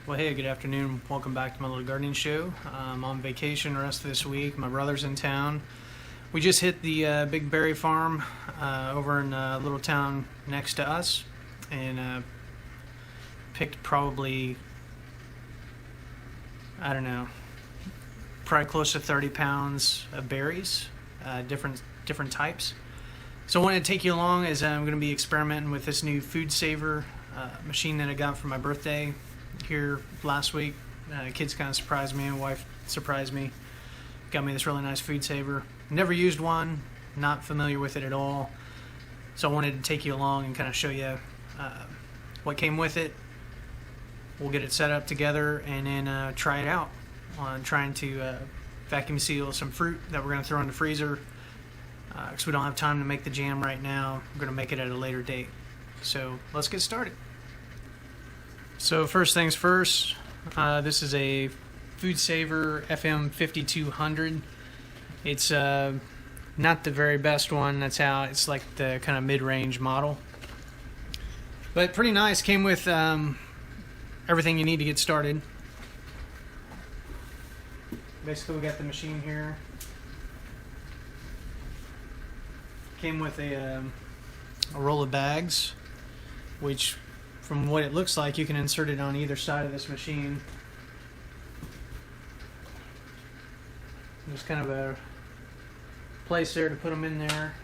Well, hey, good afternoon. Welcome back to my little gardening show. I'm on vacation the rest of this week. My brother's in town. We just hit the Big Berry Farm over in a little town next to us, and picked probably, I don't know, probably close to 30 pounds of berries, different types. So I wanted to take you along as I'm going to be experimenting with this new FoodSaver machine that I got for my birthday here last week. Kids kind of surprised me, and wife surprised me. Got me this really nice FoodSaver. Never used one, not familiar with it at all. So I wanted to take you along and kind of show you what came with it. We'll get it set up together and then try it out on trying to vacuum seal some fruit that we're going to throw in the freezer because we don't have time to make the jam right now. We're going to make it at a later date. So let's get started. So first things first, this is a FoodSaver FM 5200. It's not the very best one that's out. It's like the kind of mid-range model, but pretty nice. Came with everything you need to get started. Basically, we got the machine here. Came with a roll of bags, which from what it looks like, you can insert it on either side of this machine. There's kind of a place there to put them in there.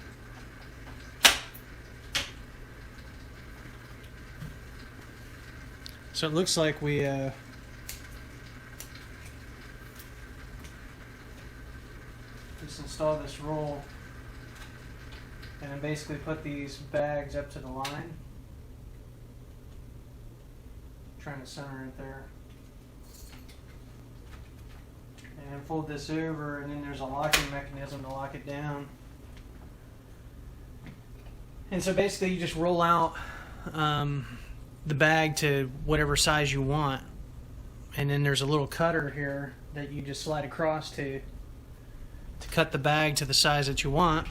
So it looks like we just install this roll and then basically put these bags up to the line. Trying to center it there, and fold this over, and then there's a locking mechanism to lock it down. And so basically you just roll out the bag to whatever size you want, and then there's a little cutter here that you just slide across to cut the bag to the size that you want.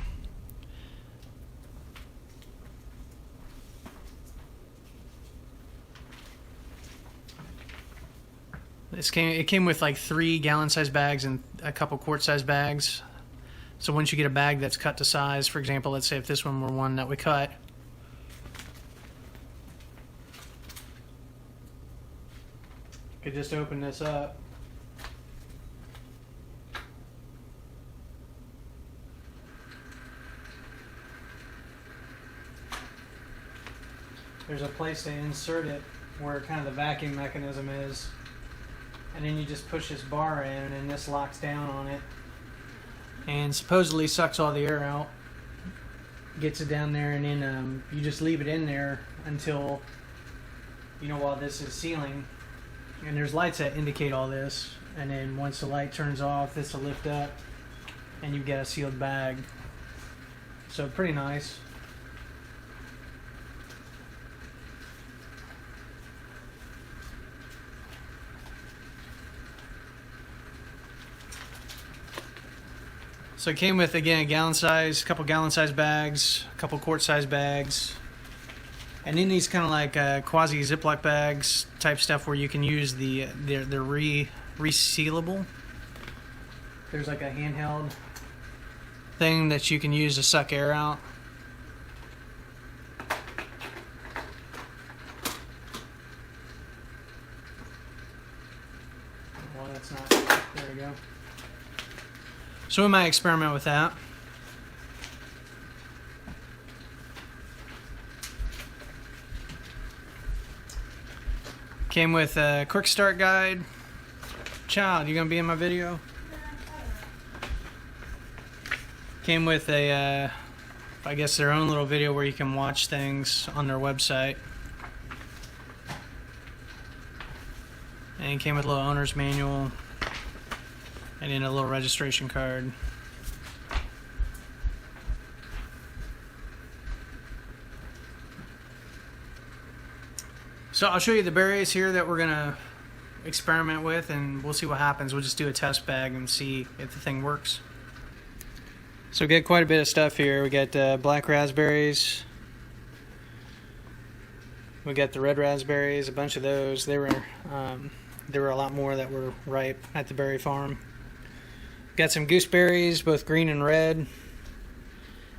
It came with like 3 gallon-sized bags and a couple quart-sized bags. So once you get a bag that's cut to size, for example, let's say if this one were one that we cut, you could just open this up. There's a place to insert it where kind of the vacuum mechanism is. And then you just push this bar in, and this locks down on it, and supposedly sucks all the air out, gets it down there, and then you just leave it in there until, while this is sealing. And there's lights that indicate all this, and then once the light turns off, this will lift up, and you get a sealed bag. So pretty nice. So it came with, again, a couple gallon size bags, a couple quart size bags, and then these kind of like quasi Ziploc bags type stuff where you can use they're resealable. There's like a handheld thing that you can use to suck air out. Well, that's not. There we go. So we might experiment with that. Came with a quick start guide. Child, you gonna be in my video? Came with a, I guess their own little video where you can watch things on their website. And came with a little owner's manual and then a little registration card. So I'll show you the berries here that we're gonna experiment with, and we'll see what happens. We'll just do a test bag and see if the thing works. So we get quite a bit of stuff here. We got black raspberries. We got the red raspberries, a bunch of those. There were a lot more that were ripe at the berry farm. Got some gooseberries, both green and red.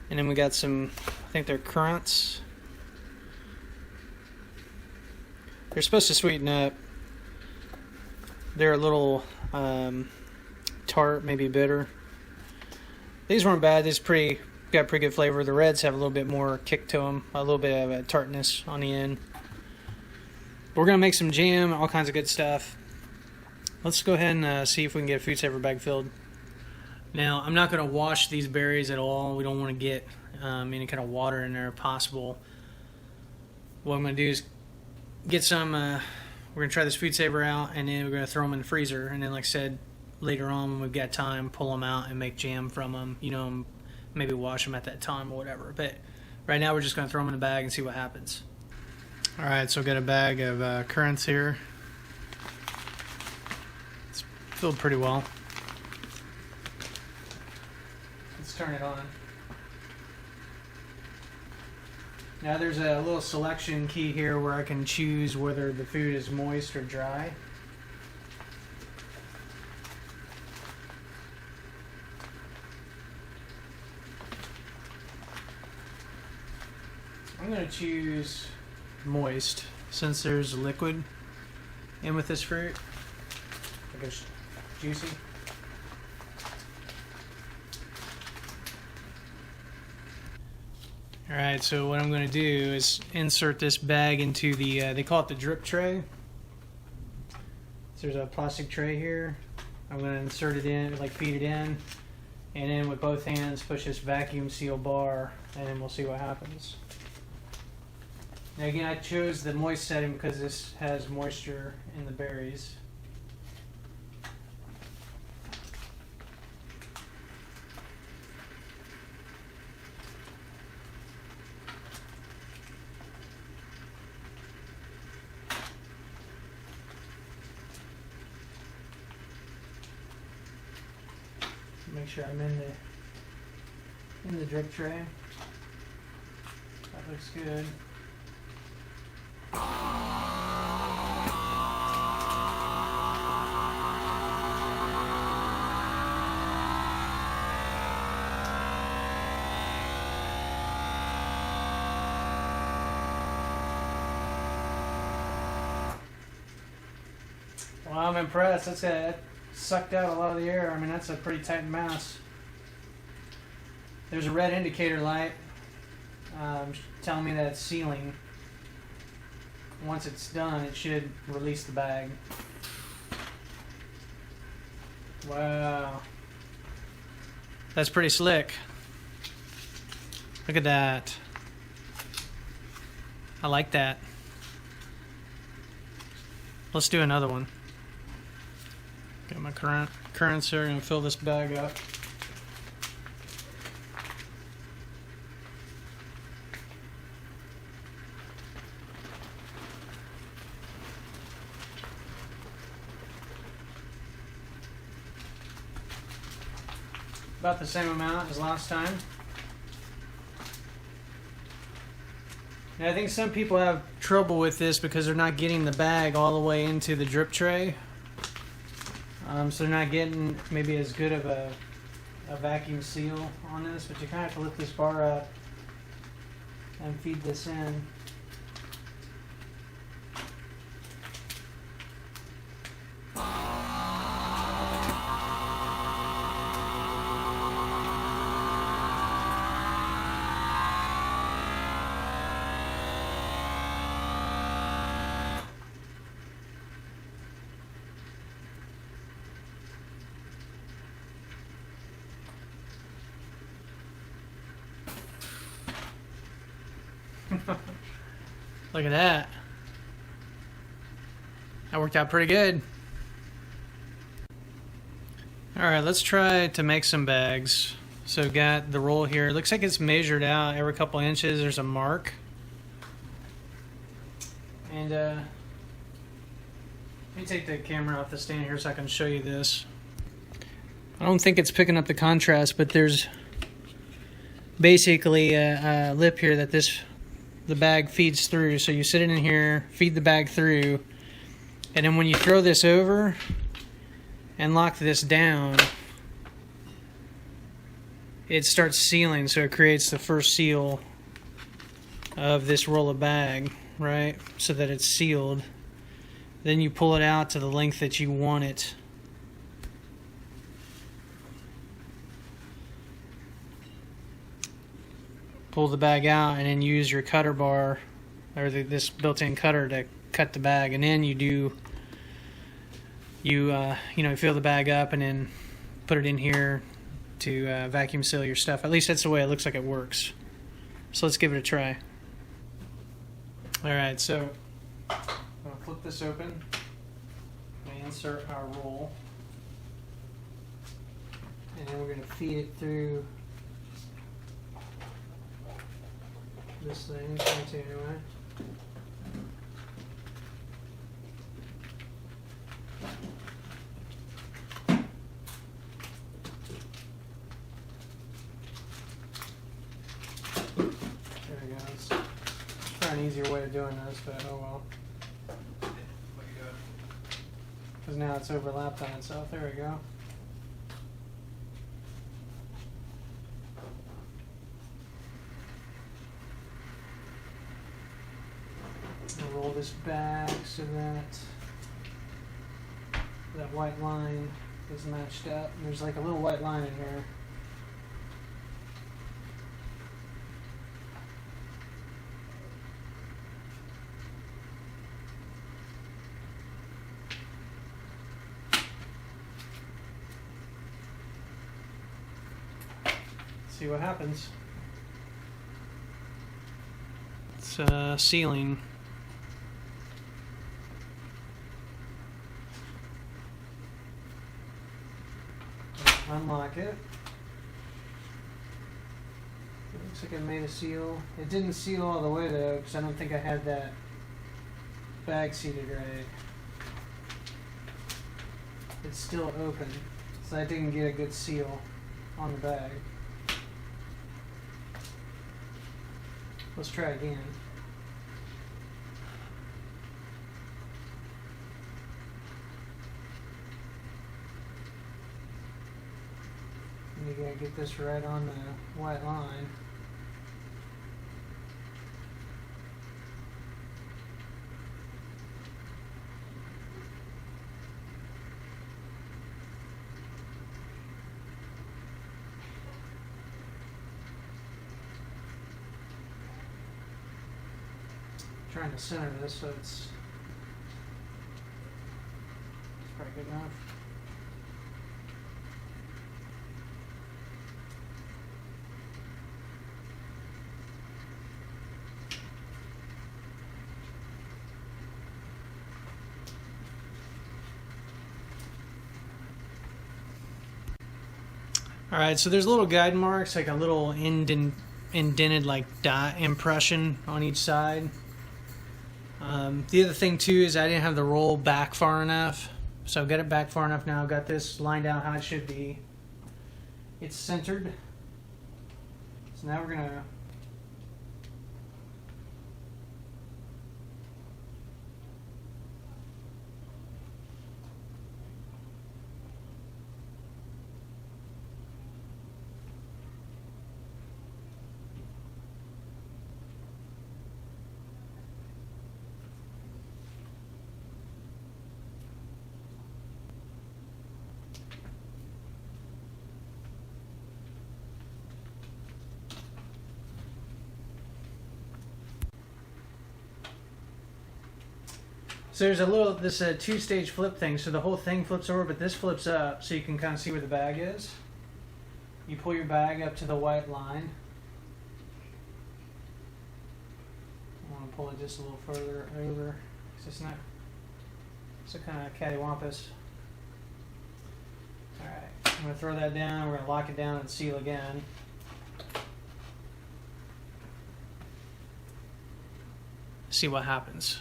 And then we got some, I think they're currants. They're supposed to sweeten up. They're a little tart, maybe bitter. These weren't bad. These got pretty good flavor. The reds have a little bit more kick to them, a little bit of a tartness on the end. We're gonna make some jam, all kinds of good stuff. Let's go ahead and see if we can get a FoodSaver bag filled. Now, I'm not gonna wash these berries at all. We don't want to get any kind of water in there if possible. What I'm gonna do is get some. We're gonna try this FoodSaver out, and then we're gonna throw them in the freezer. And then, like I said, later on when we've got time, pull them out and make jam from them. You know, maybe wash them at that time or whatever. But right now, we're just gonna throw them in the bag and see what happens. All right, so I've got a bag of currants here. It's filled pretty well. Let's turn it on. Now there's a little selection key here where I can choose whether the food is moist or dry. I'm going to choose moist since there's liquid in with this fruit. I guess juicy. Alright, so what I'm going to do is insert this bag into the, they call it the drip tray. So there's a plastic tray here. I'm going to insert it in, like feed it in, and then with both hands push this vacuum seal bar, and then we'll see what happens. Now again, I chose the moist setting because this has moisture in the berries. Make sure I'm in the drip tray. That looks good. Well, I'm impressed. That's it. Sucked out a lot of the air. I mean, that's a pretty tight mass. There's a red indicator light telling me that it's sealing. Once it's done, it should release the bag. Wow. That's pretty slick. Look at that. I like that. Let's do another one. Got my currants here. I'm going to fill this bag up. About the same amount as last time. Now, I think some people have trouble with this because they're not getting the bag all the way into the drip tray. So they're not getting maybe as good of a a vacuum seal on this, but you kind of have to lift this bar up and feed this in. Look at that. That worked out pretty good. Alright, let's try to make some bags. So got the roll here. It looks like it's measured out every couple inches. There's a mark. And let me take the camera off the stand here so I can show you this. I don't think it's picking up the contrast, but there's basically a lip here that the bag feeds through. So you sit it in here, feed the bag through, and then when you throw this over and lock this down, it starts sealing. So it creates the first seal of this roll of bag, right? So that it's sealed. Then you pull it out to the length that you want it. Pull the bag out and then use your cutter bar or this built-in cutter to cut the bag, and then you fill the bag up and then put it in here to vacuum seal your stuff. At least that's the way it looks like it works. So let's give it a try. Alright, so I'm going to flip this open and insert our roll, and then we're going to feed it through this thing, trying to anyway. There we go. Let's try an easier way of doing this, but oh well. Because now it's overlapped on itself. There we go. I'll roll this back so that white line is matched up. There's like a little white line in here. See what happens. It's sealing. Unlock it. It looks like it made a seal. It didn't seal all the way though, because I don't think I had that bag seated right. It's still open, so I didn't get a good seal on the bag. Let's try again. You gotta get this right on the white line. Trying to center this so it's probably good enough. All right, so there's little guide marks, like a little indented like dot impression on each side. The other thing too is I didn't have the roll back far enough, so I've got it back far enough now. I've got this lined out how it should be. It's centered. So now we're gonna So there's this two-stage flip thing. So the whole thing flips over, but this flips up, so you can kind of see where the bag is. You pull your bag up to the white line. I want to pull it just a little further over. It's not. It's kind of cattywampus. All right, I'm going to throw that down. We're going to lock it down and seal again. See what happens.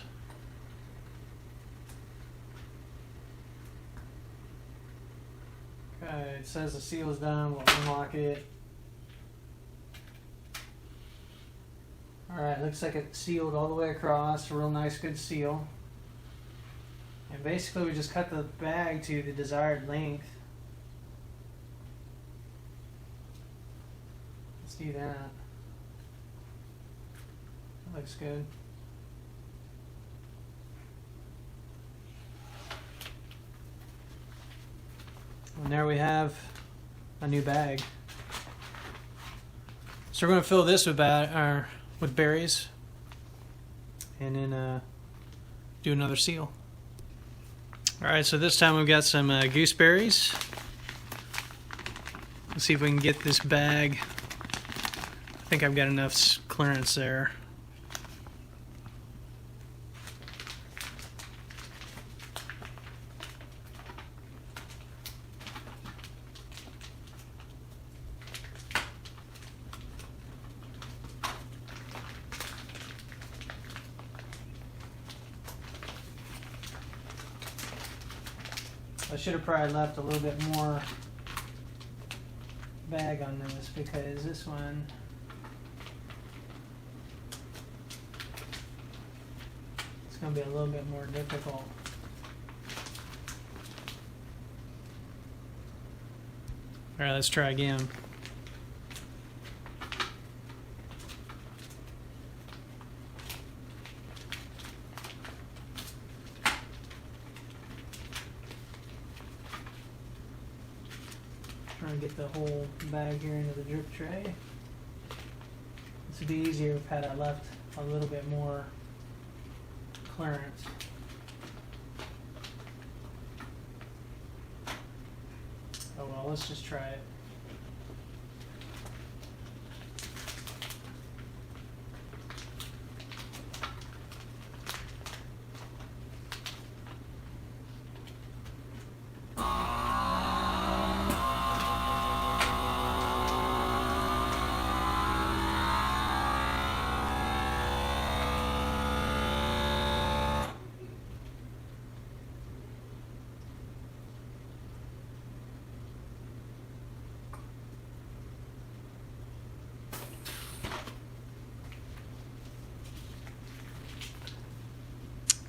Okay, it says the seal is done. We'll unlock it. Alright, looks like it's sealed all the way across. A real nice, good seal. And basically, we just cut the bag to the desired length. Let's do that. That looks good. And there we have a new bag. So we're going to fill this with berries, and then do another seal. All right, so this time we've got some gooseberries. Let's see if we can get this bag. I think I've got enough clearance there. I should have probably left a little bit more bag on this, because this one it's going to be a little bit more difficult. All right, let's try again. Trying to get the whole bag here into the drip tray. This would be easier if I left a little bit more clearance. Oh well, let's just try it.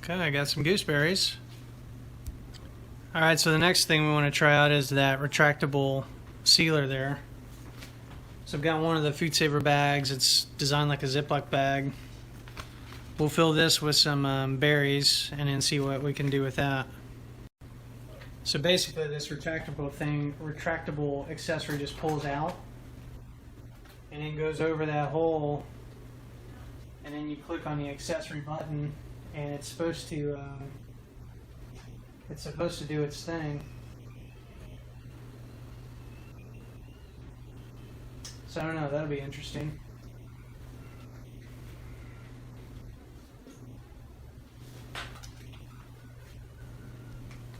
Okay, I got some gooseberries. Alright, so the next thing we want to try out is that retractable sealer there. So I've got one of the FoodSaver bags. It's designed like a Ziploc bag. We'll fill this with some berries and then see what we can do with that. So basically this retractable accessory just pulls out and then goes over that hole, and then you click on the accessory button, and it's supposed to do its thing. So I don't know, that'll be interesting.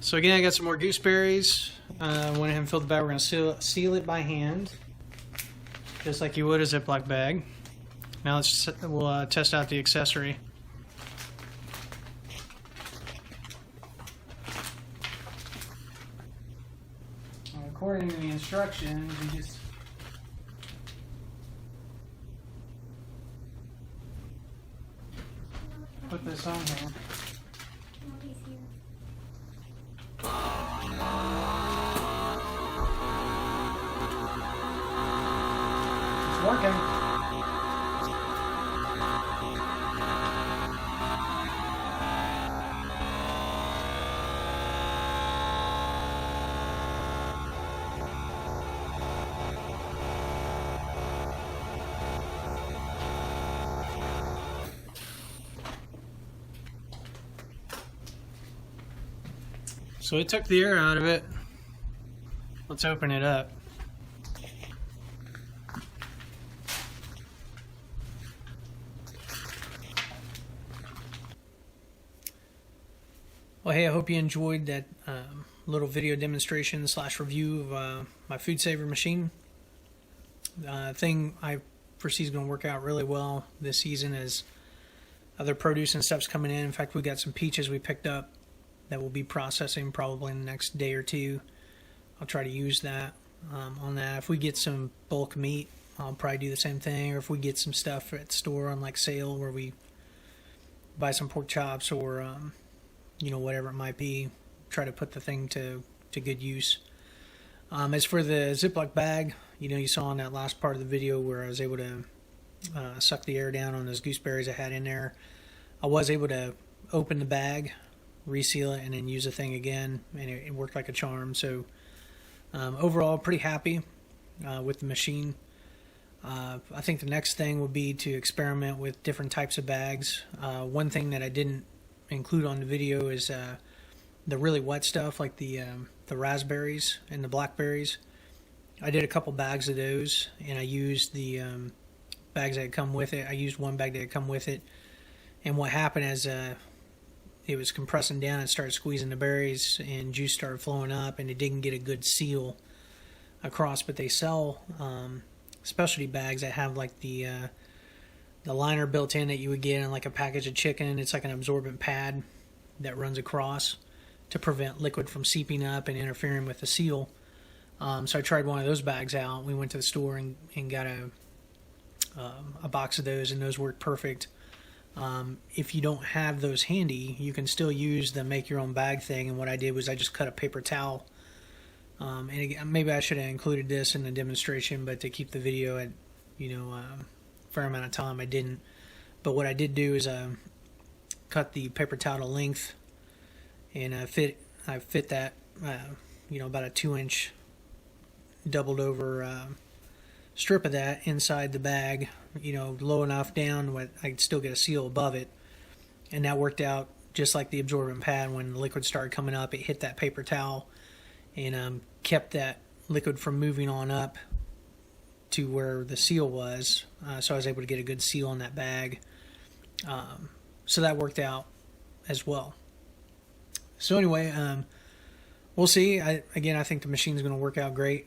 So again, I got some more gooseberries. Went ahead and filled the bag. We're going to seal it by hand, just like you would a Ziploc bag. Now we'll test out the accessory. According to the instructions, you just put this on here. It's working. So it took the air out of it. Let's open it up. Well, hey, I hope you enjoyed that little video demonstration / review of my FoodSaver machine. Thing I foresee is going to work out really well this season as other produce and stuff's coming in. In fact, we got some peaches we picked up that we'll be processing probably in the next day or two. I'll try to use that on that. If we get some bulk meat, I'll probably do the same thing. Or if we get some stuff at the store on like sale where we buy some pork chops or whatever it might be, try to put the thing to good use. As for the Ziploc bag, you saw in that last part of the video where I was able to suck the air down on those gooseberries I had in there. I was able to open the bag, reseal it, and then use the thing again, and it worked like a charm. So overall, pretty happy with the machine. I think the next thing would be to experiment with different types of bags. One thing that I didn't include on the video is the really wet stuff, like the raspberries and the blackberries. I did a couple bags of those, and I used the bags that had come with it. I used one bag that had come with it, and what happened is it was compressing down and started squeezing the berries, and juice started flowing up, and it didn't get a good seal across. But they sell specialty bags that have like the liner built in that you would get in like a package of chicken. It's like an absorbent pad that runs across to prevent liquid from seeping up and interfering with the seal. So I tried one of those bags out. We went to the store and got a box of those, and those worked perfect. If you don't have those handy, you can still use the make your own bag thing. And what I did was I just cut a paper towel. And again, maybe I should have included this in the demonstration, but to keep the video at fair amount of time, I didn't. But what I did do is cut the paper towel to length, and I fit that about a 2-inch doubled over strip of that inside the bag, low enough down where I could still get a seal above it, and that worked out just like the absorbent pad. When the liquid started coming up, it hit that paper towel and kept that liquid from moving on up to where the seal was, so I was able to get a good seal on that bag. So that worked out as well. So anyway, we'll see. I think the machine's going to work out great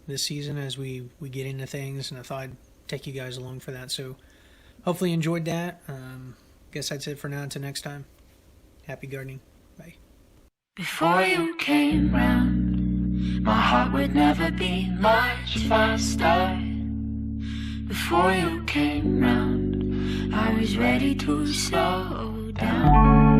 this season as we get into things, and I thought I'd take you guys along for that. So hopefully you enjoyed that. Guess that's it for now. Until next time, happy gardening. Bye. Before you came round, my heart would never beat much faster. Before you came round, I was ready to slow down.